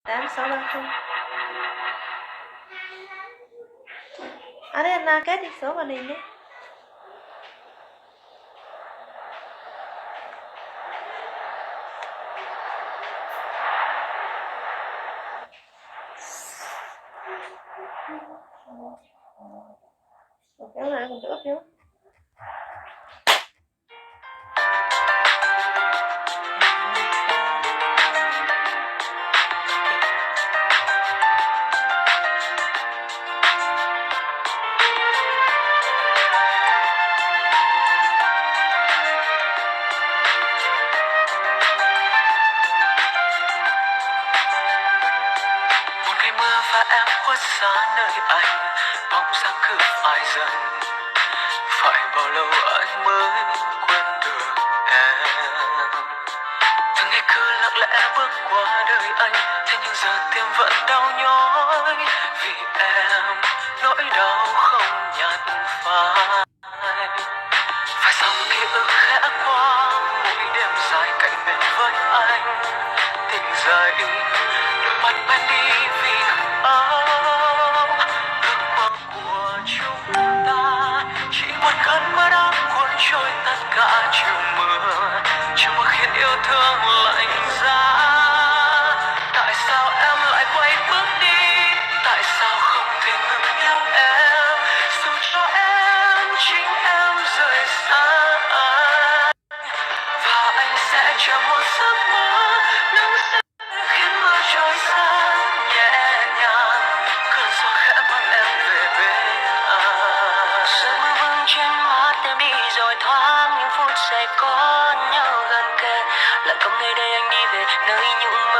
8630. Ada na cái thì số vào này nhé. Kéo lại mình ướp vô. Và em khuất xa nơi anh, bóng dáng cứ phai dần. Phải bao lâu anh mới quên được em. Từng ngày cứ lặng lẽ bước qua đời anh, thế nhưng giờ tim vẫn đau nhói vì em, nỗi đau không nhạt phai. Phải dòng ký ức khẽ qua mỗi đêm dài cạnh bên với anh, tỉnh dậy đôi mắt bên đi vì ước mơ của chúng ta chỉ một cơn mưa đã cuốn trôi tất cả chiều mưa, chiều mưa khiến yêu thương lạnh giá. Tại sao em lại quay bước đi, tại sao không thể ngừng yêu em, dù cho em chính em rời xa anh. Và anh sẽ chờ một giấc mơ nắng sẽ khiến mưa trôi xa nhẹ nhàng, cơn gió khẽ mang em về bên anh. Giọt mưa vương trên mắt em đi rồi thoáng những phút giây có nhau gần kề, lại không ngày đây anh đi về nơi những mơ